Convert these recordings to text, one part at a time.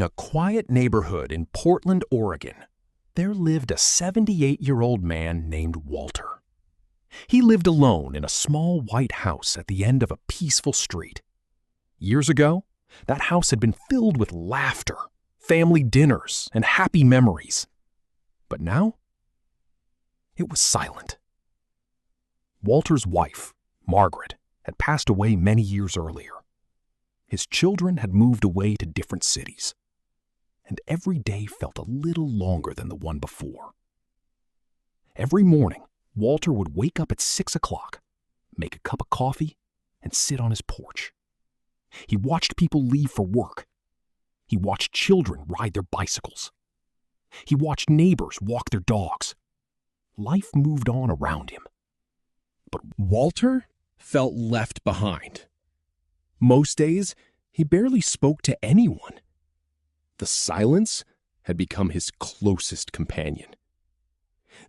a quiet neighborhood in Portland, Oregon, there lived a 78-year-old man named Walter. He lived alone in a small white house at the end of a peaceful street. Years ago, that house had been filled with laughter, family dinners, and happy memories. But now, it was silent. Walter's wife, Margaret, had passed away many years earlier. His children had moved away to different cities, and every day felt a little longer than the one before. Every morning, Walter would wake up at 6 o'clock, make a cup of coffee, and sit on his porch. He watched people leave for work. He watched children ride their bicycles. He watched neighbors walk their dogs. Life moved on around him. But Walter felt left behind. Most days, he barely spoke to anyone. The silence had become his closest companion.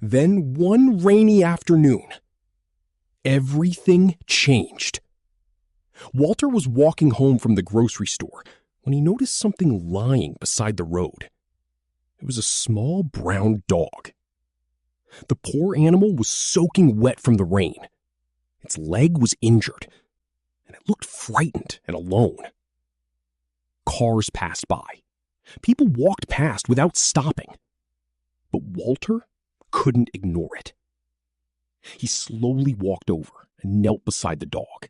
Then one rainy afternoon, everything changed. Walter was walking home from the grocery store when he noticed something lying beside the road. It was a small brown dog. The poor animal was soaking wet from the rain. Its leg was injured, and it looked frightened and alone. Cars passed by. People walked past without stopping. But Walter couldn't ignore it. He slowly walked over and knelt beside the dog.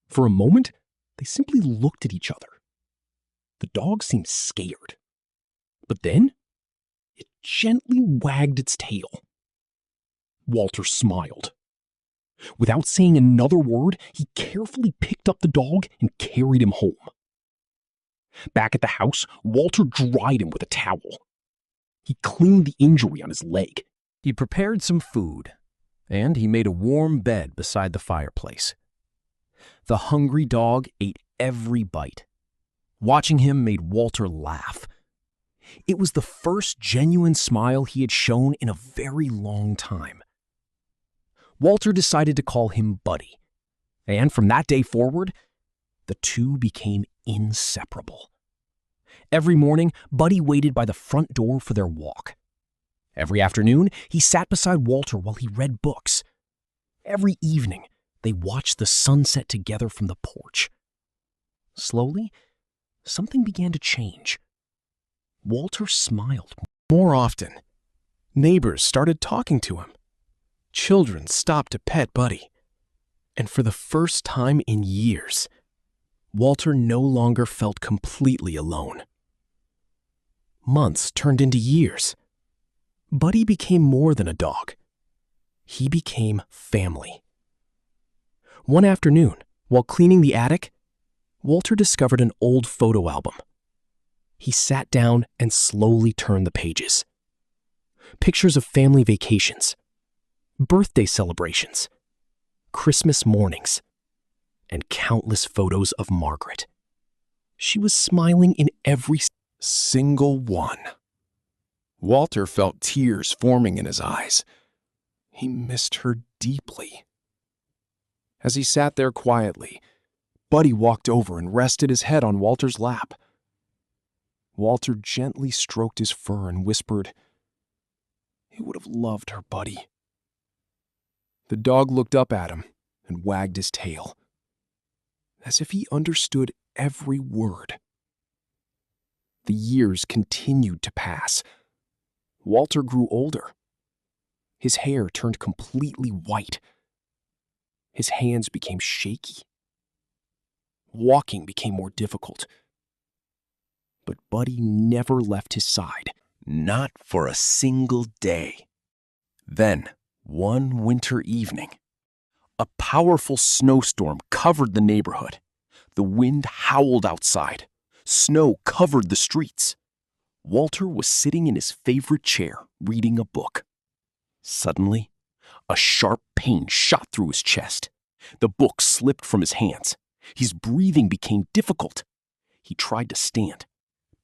For a moment, they simply looked at each other. The dog seemed scared. But then, it gently wagged its tail. Walter smiled. Without saying another word, he carefully picked up the dog and carried him home. Back at the house, Walter dried him with a towel. He cleaned the injury on his leg. He prepared some food, and he made a warm bed beside the fireplace. The hungry dog ate every bite. Watching him made Walter laugh. It was the first genuine smile he had shown in a very long time. Walter decided to call him Buddy, and from that day forward, the two became inseparable. Every morning, Buddy waited by the front door for their walk. Every afternoon, he sat beside Walter while he read books. Every evening, they watched the sunset together from the porch. Slowly, something began to change. Walter smiled more often. Neighbors started talking to him. Children stopped to pet Buddy. And for the first time in years, Walter no longer felt completely alone. Months turned into years. Buddy became more than a dog. He became family. One afternoon, while cleaning the attic, Walter discovered an old photo album. He sat down and slowly turned the pages. Pictures of family vacations, birthday celebrations, Christmas mornings, and countless photos of Margaret. She was smiling in every single one. Walter felt tears forming in his eyes. He missed her deeply. As he sat there quietly, Buddy walked over and rested his head on Walter's lap. Walter gently stroked his fur and whispered, "He would have loved her, Buddy." The dog looked up at him and wagged his tail, as if he understood every word. The years continued to pass. Walter grew older. His hair turned completely white. His hands became shaky. Walking became more difficult. But Buddy never left his side, not for a single day. Then, one winter evening, a powerful snowstorm covered the neighborhood. The wind howled outside. Snow covered the streets. Walter was sitting in his favorite chair, reading a book. Suddenly, a sharp pain shot through his chest. The book slipped from his hands. His breathing became difficult. He tried to stand,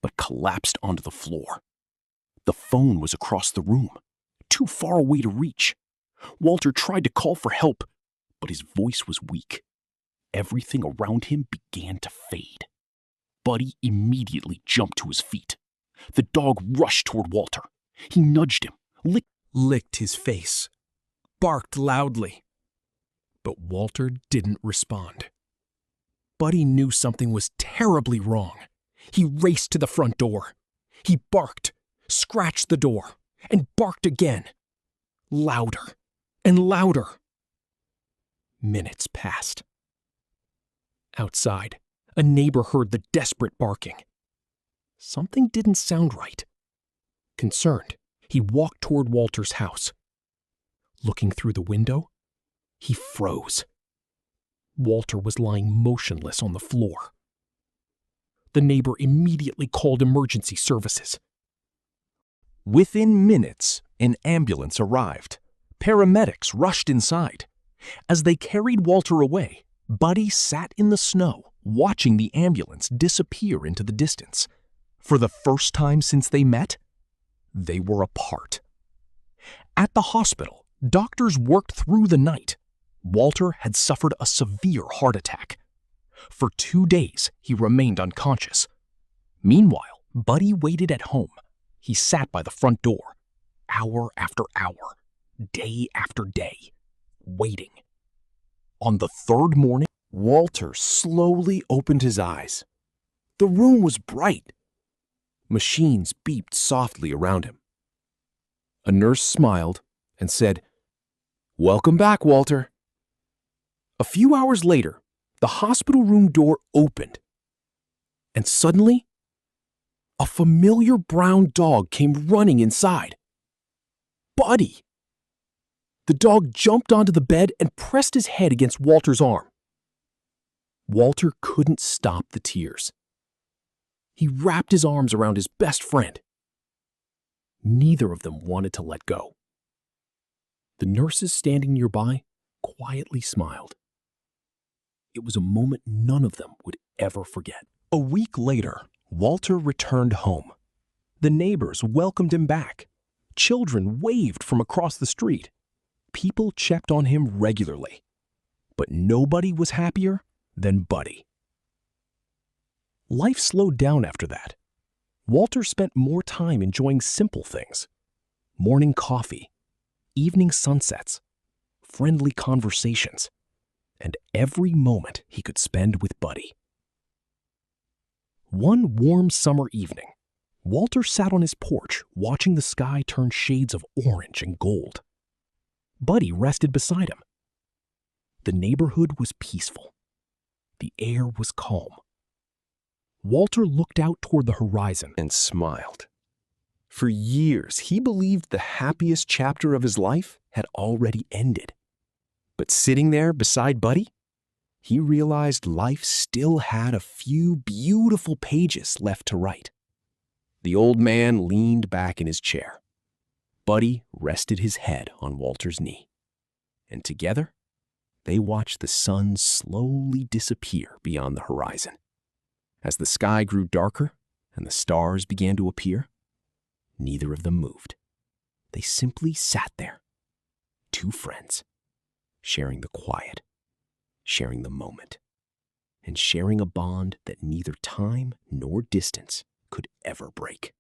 but collapsed onto the floor. The phone was across the room, too far away to reach. Walter tried to call for help, but his voice was weak. Everything around him began to fade. Buddy immediately jumped to his feet. The dog rushed toward Walter. He nudged him, licked his face, barked loudly. But Walter didn't respond. Buddy knew something was terribly wrong. He raced to the front door. He barked, scratched the door, and barked again. Louder and louder. Minutes passed. Outside, a neighbor heard the desperate barking. Something didn't sound right. Concerned, he walked toward Walter's house. Looking through the window, he froze. Walter was lying motionless on the floor. The neighbor immediately called emergency services. Within minutes, an ambulance arrived. Paramedics rushed inside. As they carried Walter away, Buddy sat in the snow, watching the ambulance disappear into the distance. For the first time since they met, they were apart. At the hospital, doctors worked through the night. Walter had suffered a severe heart attack. For 2 days, he remained unconscious. Meanwhile, Buddy waited at home. He sat by the front door, hour after hour, day after day, waiting. On the third morning, Walter slowly opened his eyes. The room was bright. Machines beeped softly around him. A nurse smiled and said, "Welcome back, Walter." A few hours later, the hospital room door opened, and suddenly, a familiar brown dog came running inside. Buddy! The dog jumped onto the bed and pressed his head against Walter's arm. Walter couldn't stop the tears. He wrapped his arms around his best friend. Neither of them wanted to let go. The nurses standing nearby quietly smiled. It was a moment none of them would ever forget. A week later, Walter returned home. The neighbors welcomed him back. Children waved from across the street. People checked on him regularly. But nobody was happier than Buddy. Life slowed down after that. Walter spent more time enjoying simple things. Morning coffee, evening sunsets, friendly conversations, and every moment he could spend with Buddy. One warm summer evening, Walter sat on his porch watching the sky turn shades of orange and gold. Buddy rested beside him. The neighborhood was peaceful. The air was calm. Walter looked out toward the horizon and smiled. For years, he believed the happiest chapter of his life had already ended. But sitting there beside Buddy, he realized life still had a few beautiful pages left to write. The old man leaned back in his chair. Buddy rested his head on Walter's knee. And together, they watched the sun slowly disappear beyond the horizon. As the sky grew darker and the stars began to appear, neither of them moved. They simply sat there, two friends, sharing the quiet, sharing the moment, and sharing a bond that neither time nor distance could ever break.